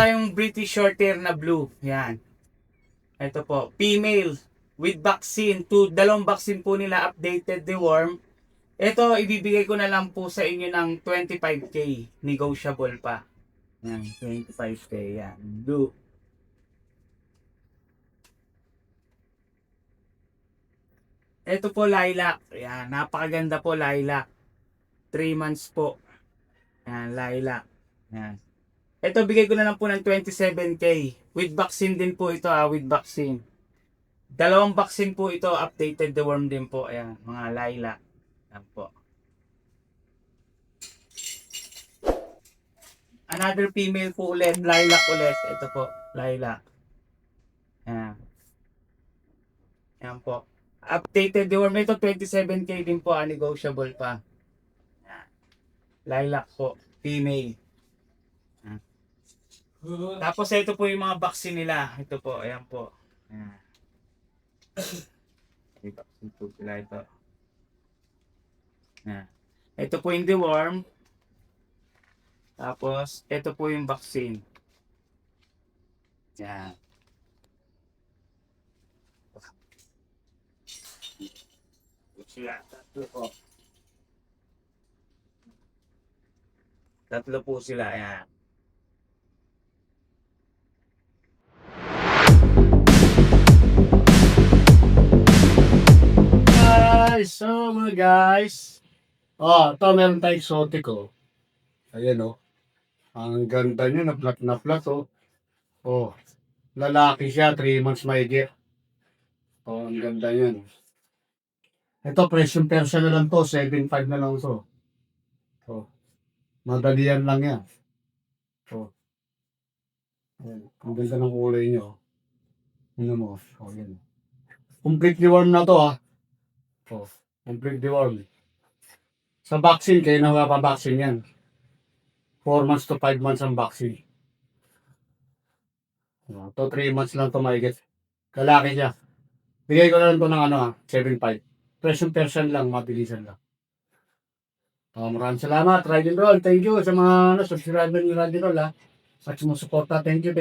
tayong British Shorthair na blue. Yan. Ito po. Female. With vaccine. Dalawang vaccine po nila updated, deworm. Ito, ibibigay ko na lang po sa inyo ng 25k. Negotiable pa. Yan. 25k. Yan. Blue. Ito po, lilac. Yan. Napakaganda po, lilac. 3 months po. Yan. Lilac. Yan. Ito, bigay ko na lang po ng 27k. With vaccine din po ito, with vaccine. Dalawang vaccine po ito, updated deworm din po. Ayan, mga lilac. Ayan po. Another female po ulit, lilac ulit. Ito po, lilac. Ayan. Ayan po. Updated deworm ito, 27k din po, negotiable pa. Ayan. Lilac po, female. Ayan. Tapos ito po yung mga vaccine nila. Ito po, ayan po. Ayan. May vaccine po sila ito. Ayan. Ito po yung deworm. Tapos, ito po yung vaccine. Ayan. Sila, tatlo po. Tatlo po sila, ayan. So mga guys, ito meron tayong exotico. Ayan ang ganda niya, na flat lalaki siya, 3 months mahigit. Ang ganda niyan. Ito, presyo Persian na lang to, 7.5 na lang to. Madalian lang yan. Ayan, ang ganda ng kulay niyo. Ano mo, yan. Completely warm na to complete deworm. Sa vaccine, kayo na mapapavaccine yan. 4 months to 5 months ang vaccine. Ito 3 months lang to mahigit. Kalaki siya. Bigay ko na lang to ng 7.5. Presyo Persian lang, mabilisan lang. Maraming salamat, Ride and Roll. Thank you sa mga subscriber ni Ride and Roll at sumusuporta. Thank you.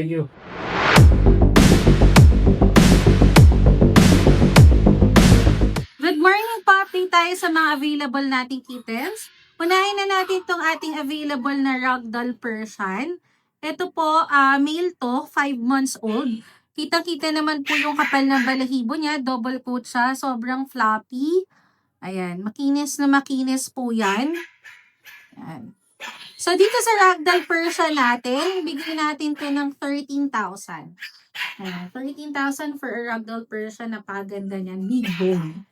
Good morning po! Update tayo sa mga available nating kittens. Unahin na natin itong ating available na Ragdoll Persian. Ito po, male to, 5 months old. Kita-kita naman po yung kapal ng balahibo niya. Double coat siya, sobrang floppy. Ayan, makinis na makinis po yan. Ayan. So, dito sa Ragdoll Persian natin, bigyan natin to ng 13,000. Ayan, 13,000 for a Ragdoll Persian. Napaganda niyan, big bone.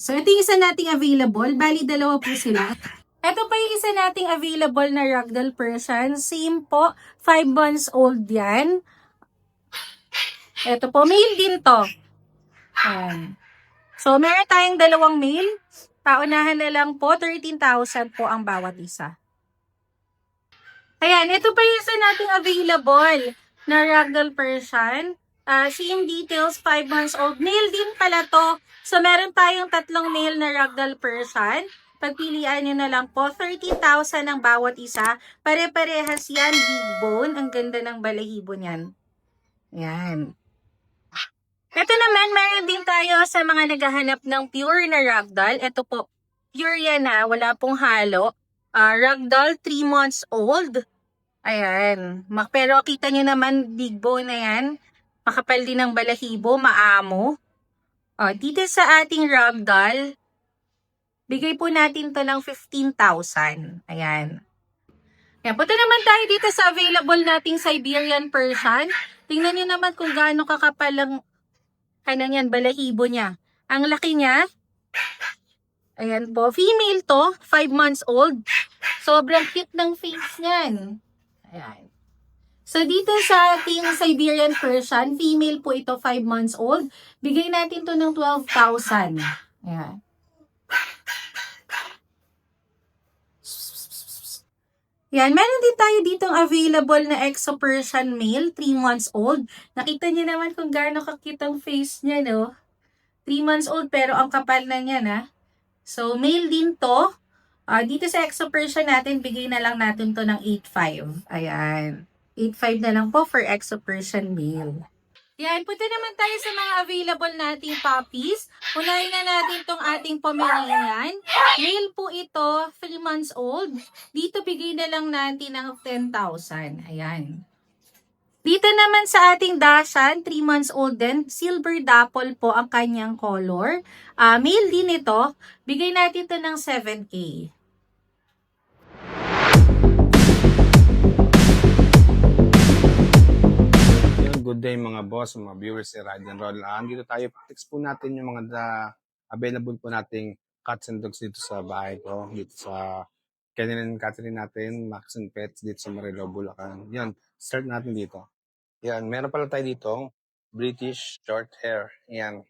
So, ito yung isa nating available. Bali, dalawa po sila. Ito pa yung isa nating available na Ragdoll Persian. Same po, 5 months old yan. Ito po, male din to. Ayan. So, meron tayong dalawang male. Paunahan na lang po, 13,000 po ang bawat isa. Ayan, ito pa yung isa nating available na Ragdoll Persian. Same details, 5 months old. Male din pala to. So, meron tayong tatlong male na Ragdoll Persian. Pagpilian nyo na lang po, 13,000 ang bawat isa. Pare-parehas yan, big bone. Ang ganda ng balahibo niyan. Ayan. Ito naman, meron din tayo sa mga naghahanap ng pure na Ragdoll. Ito po, pure yan wala pong halo. Ragdoll, 3 months old. Ayan. Pero kita nyo naman, big bone na yan. Makapal din ang balahibo, maamo. Dito sa ating Ragdoll, bigay po natin to ng 15,000. Ayan. Ayan. Punta naman tayo dito sa available nating Siberian Persian. Tingnan nyo naman kung gaano kakapal ang balahibo niya. Ang laki niya. Ayan po. Female to. 5 months old. Sobrang cute ng face niyan. Ayan. So, dito sa ating Siberian Persian, female po ito, 5 months old. Bigay natin to ng 12,000. Ayan. Yan, meron din tayo ditong available na Exo Persian male, 3 months old. Nakita niyo naman kung gaano kakit ang face niya, no? 3 months old, pero ang kapal na niya, So, male din to. Dito sa Exo Persian natin, bigay na lang natin to ng 8,500. Ayan. 8.5 na lang po for Exo Persian male. Yan, punta naman tayo sa mga available nating puppies. Unahin na natin itong ating Pomeranian. Male po ito, 3 months old. Dito bigay na lang natin ng 10,000. Ayan. Dito naman sa ating Dachshund, 3 months old din. Silver dapple po ang kanyang color. Male din ito. Bigay natin ito ng 7K. Good day mga boss, mga viewers ni Ride and Roll. Dito tayo, text po natin yung mga available po nating cats and dogs dito sa bahay ko. Dito sa Kenan and Catherine natin, Max and Pets dito sa Marilao, Bulacan. Yan, start natin dito. Yan, meron pala tayo dito, British short hair. Yan.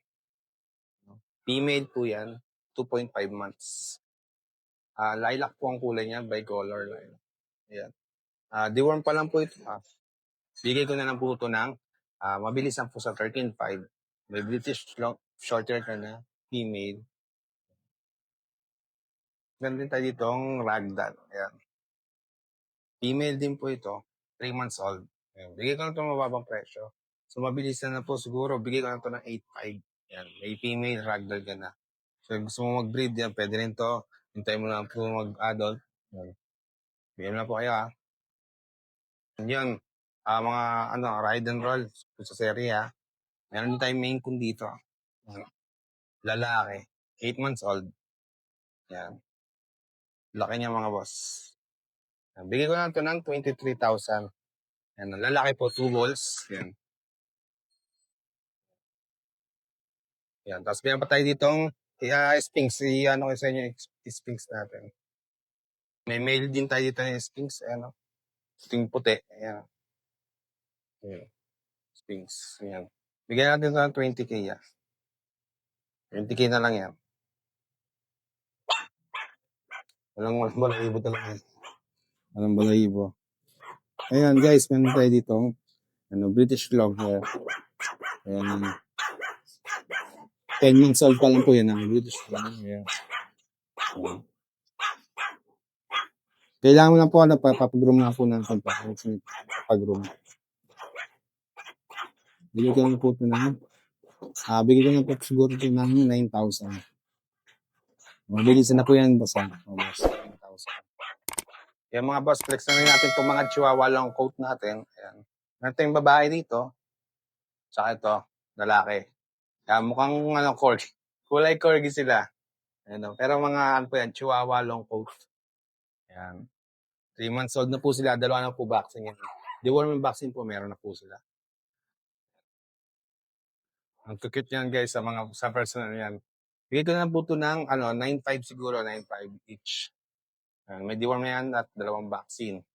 Female po yan, 2.5 months. Lilac po ang kulay niya, bicolor lilac. Yan. Deworm pa lang po ito. Bigay ko na lang po ito ng mabilis lang po sa 13.5. May British short hair ka na, female. Meron din tayo dito ang ragdoll. Ayan. Female din po ito, 3 months old. Ayan. Bigay ko na ito mababang presyo. So mabilis na po siguro, bigay ko na ito ng 8.5. Ayan. May female ragdoll ka na. So gusto mo mag-breed yan, pwede rin to. Hintay mo lang po mag-adult. Ayan. Bigyan mo na po kayo Yan. Mga ride and roll sa serye Meron din tayong main coon dito. Lalaki. 8 months old. Yan. Laki niya mga boss. Bigay ko lang ito ng 23,000. Yan. Lalaki po, 2 balls. Yan. Yan. Tapos bigyan pa tayo ditong Sphinx. Ano ko sa inyo yung Sphinx natin. May male din tayo dito ng Sphinx. Sphinx puti. Ayan. Okay. Sphinx. Ayan. Bigyan natin ito ng 20K. 20K na lang yan. Walang balahibo talaga. Walang balahibo. Ayan guys, meron tayo dito. British long hair. Ayan. 10 months old pa lang po yan. British long hair. Ayan. Kailangan mo lang po, papagroom na po natin. Papagroom. Bigyan ko lang po ito na. Bigyan ko lang po siguro ito ng 9,000. Mabilis na po yan, boss. Almost 9,000. Yan mga boss, flex na rin natin itong mga chihuahua long coat natin. Ayan. Meron tayong babae dito. Tsaka ito, lalaki. Mukhang corgi. Kulay corgi sila. Pero mga po yan, chihuahua long coat. Ayan. 3 months old na po sila. Dalawa na po vaccine yan. Deworming vaccine po, meron na po sila. Ang cute yan guys sa personal yan. Bigay ko na po ito ng 9.5 siguro, 9.5 each. May deworm na yan at 2 vaccine.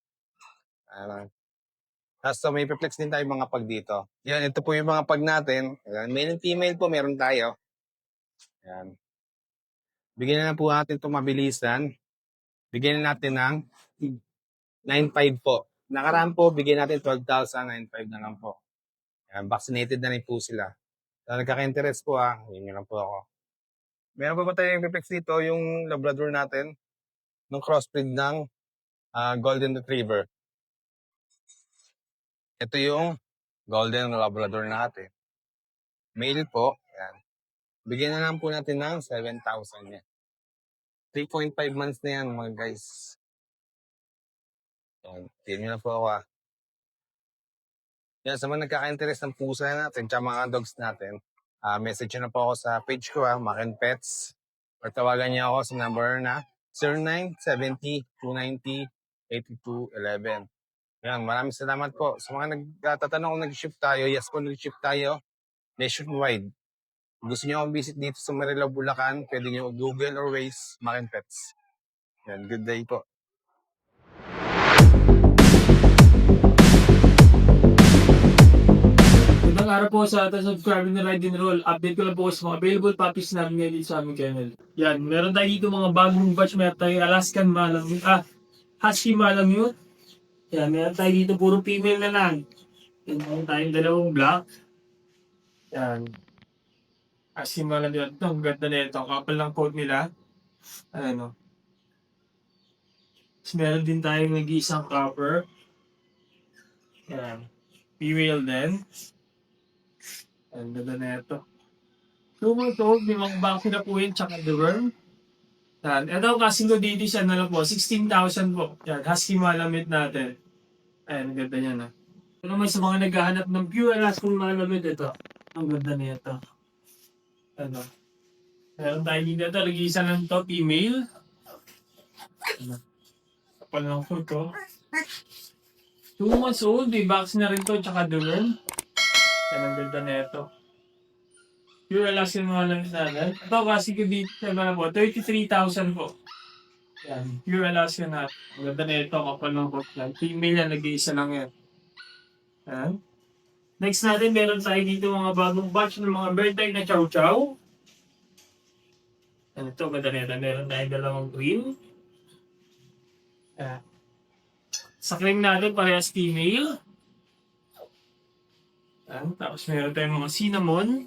Tapos may perplex din tayo mga pag dito. Yan, ito po yung mga pag natin. Ayan, male and female po, meron tayo. Yan. Bigyan na po natin itong mabilisan. Bigyan na natin ng 9.5 po. Nakaraan po, bigyan natin 12,000, 9.5 na lang po. Yan, vaccinated na rin po sila. So, nagkaka-interest po yun lang po ako. Meron pa ba tayong perplex dito, yung Labrador natin, ng crossbreed ng Golden Retriever. Ito yung Golden Labrador natin. Male po. Yan. Bigyan na lang po natin ng 7,000 yan. 3.5 months na yan mga guys. Yan. Tingnan na po ako Yan, sa mga nagkaka-interest ng pusa natin tsaka mga dogs natin, message na po ako sa page ko Mac and Pets. Or tawagan niyo ako sa number na 0970-290-8211. Yan, maraming salamat po. Sa mga nagtatanong kung nag-ship tayo, yes po, nag-ship tayo nationwide. Gusto niyo akong visit dito sa Marilao, Bulacan, pwede niyo Google or Waze, Mac and Pets. Yan, good day po. Magandang araw po sa ating subscriber na Ride and Roll. Update ko lang po sa mga available puppies namin ngayon dito sa aming kennel. Yan, meron tayo dito mga bagong batch. Meron tayo Alaskan Malamute. Husky Malamute. Yan, meron tayo dito puro female na lang. Yan, meron tayong 2 black. Yan. Husky Malamute. Ito, ang ganda na ito. Ang kapal ng coat nila. Tapos meron din tayong nag-iisang copper. Yan. Female din. Ang ganda na ito. 2 months old, may mga vaccine na po yun, tsaka deworm. Yan. Ito kasing ko dito siya na lang po, 16,000 po. Yan, husky malamit natin. Ayan, ang ganda niya na. Ito naman sa mga naghahanap ng pure Alaskan malamit, ito. Ang ganda niya ito. Ano? Meron tayo dito ito, nag-iisa lang to, female. Ano? Kapal ng foot ko. 2 months old, may vaccine na rin to, tsaka deworm. Yan, ang ganda na ito. Pure Alaskan malamit natin. Ito kasi ko dito sa mga po, 33,000 po. Yan, pure Alaskan natin. Ang ganda na ito, kapal ng foot yan. Female yan, nag-iisa lang yan. Yan. Next natin, meron tayo dito mga bagong batch ng mga bird type na chow chow. Ano ito, ganda na ito. Meron tayo dalawang cream. Sa cream natin, parehas female. Tapos meron tayong mga cinnamon.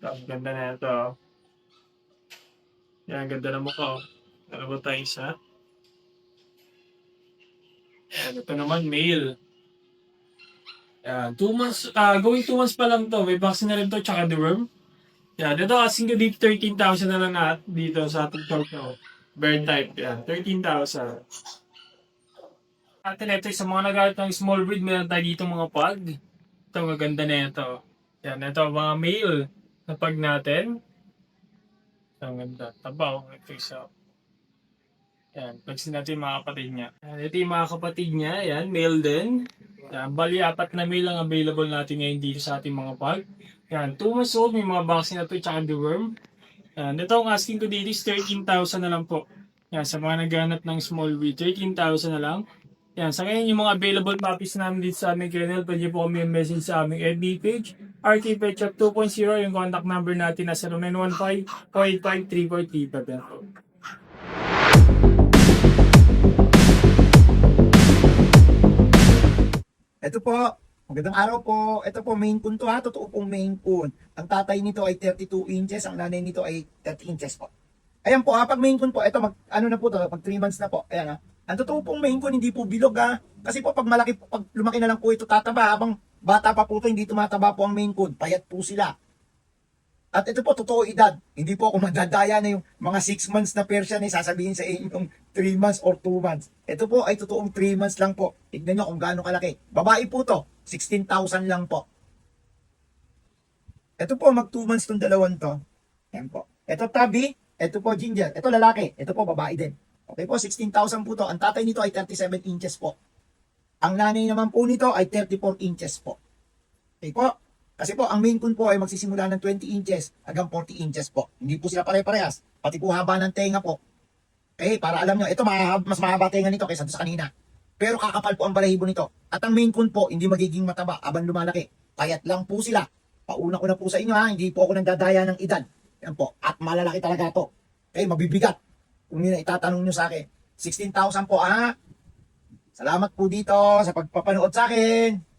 Ang ganda na ito. Yan, ganda na mukha. Ano ba tayo isa? Yan, ito naman, male. Yan, 2 months, going 2 months pa lang to. May vaccine na rin to, tsaka deworm. Yan, ito kasing ko dito, 13,000 na lang dito sa ating chow. Bird type, yan, 13,000. At ito, sa mga nagalit ng small breed, meron tayo dito mga pug. Ito, maganda na ito. Yan, ito, mga male na pug natin. Ito, ang ganda. Tabaw, ito isa. Yan, pagsin natin yung mga kapatid niya. Yan, ito yung mga kapatid niya, yan, male din. Yan, bali, 4 na male ang available natin ngayon dito sa ating mga pug. Yan, 2 months old, may mga vaccine na ito, tsaka deworm. Yan, ito ang asking ko dito is 13,000 na lang po. Yan, sa mga naghanap ng small breed, 13,000 na lang. Yan, sa ngayon yung mga available puppies namin dito sa aming kennel, pwede po kami message sa aming FB page, RT Pet Shop 2.0, yung contact number natin na 0915-485-3435. Ito po, magandang araw po. Ito po, Maine Coon to ha. Totoo pong Maine Coon. Ang tatay nito ay 32 inches, ang nanay nito ay 30 inches po. Ayan po ha, pag Maine Coon po, ito ano na po to, pag 3 months na po. Ayan ha. Ang totoo pong Maine Coon, hindi po bilog ha. Kasi po pag malaki po, pag lumaki na lang po ito tataba, habang bata pa po ito, hindi tumataba po ang Maine Coon. Payat po sila. At ito po, totoo edad. Hindi po ako madadaya na yung mga 6 months na Persian ay sasabihin sa inyong 3 months or 2 months. Ito po ay totoong 3 months lang po. Tignan nyo kung gaano kalaki. Babae po to, 16,000 lang po. Ito po, mag 2 months tong dalawang to. Yan po. Ito tabi, ito po ginger. Ito lalaki, ito po babae din. Okay po, 16,000 po to. Ang tatay nito ay 37 inches po. Ang nanay naman po nito ay 34 inches po. Okay po. Kasi po, ang Maine Coon po ay magsisimula ng 20 inches hanggang 40 inches po. Hindi po sila pare-parehas. Pati po haba ng tenga po. Okay, para alam nyo, ito mas mahaba tenga nito kaysa sa kanina. Pero kakapal po ang balahibo nito. At ang Maine Coon po, hindi magiging mataba habang lumalaki. Payat lang po sila. Pauna ko na po sa inyo ha, hindi po ako nagdadaya ng edad. Yan po, at malalaki talaga to. Okay, mabibigat. Kung yun itatanong nyo sa akin. 16,000 po ha. Salamat po dito sa pagpapanood sa akin.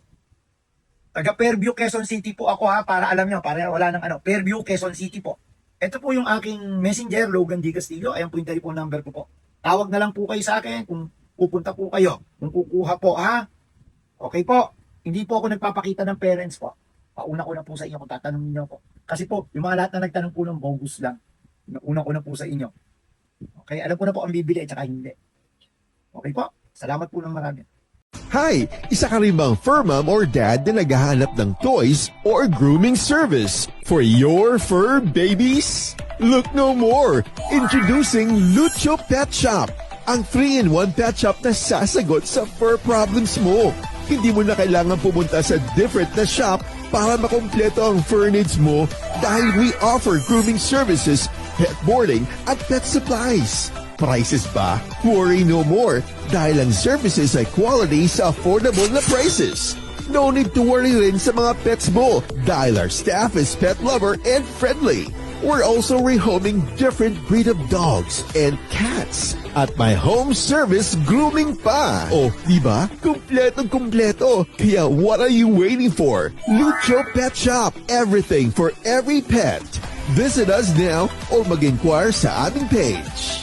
Taga Fairview, Quezon City po ako ha, para alam nyo, para wala nang ano. Fairview, Quezon City po. Ito po yung aking messenger, Logan D. Castillo. Ayan po yung telephone number ko po. Tawag na lang po kayo sa akin kung pupunta po kayo. Kung kukuha po ha. Okay po. Hindi po ako nagpapakita ng parents po. Pauna ko na po sa inyo kung tatanungin nyo po. Kasi po, yung mga lahat na nagtanong po ng bogus lang. Una ko na po sa inyo. Okay, alam ko na po ang bibili at saka hindi. Okay po. Salamat po ng marami. Hi! Isa ka rin bang fur mom or dad na naghahanap ng toys or grooming service for your fur babies? Look no more! Introducing Lucho Pet Shop, ang 3-in-1 pet shop na sasagot sa fur problems mo. Hindi mo na kailangan pumunta sa different na shop para makumpleto ang fur needs mo dahil we offer grooming services, pet boarding at pet supplies. Prices ba? Worry no more dahil ang services ay quality sa affordable na prices. No need to worry rin sa mga pets mo dahil our staff is pet lover and friendly. We're also rehoming different breed of dogs and cats at my home service grooming pa. Oh, diba? Kumpletong-kumpleto. Kaya what are you waiting for? Lucho Pet Shop. Everything for every pet. Visit us now or mag-inquire sa aming page.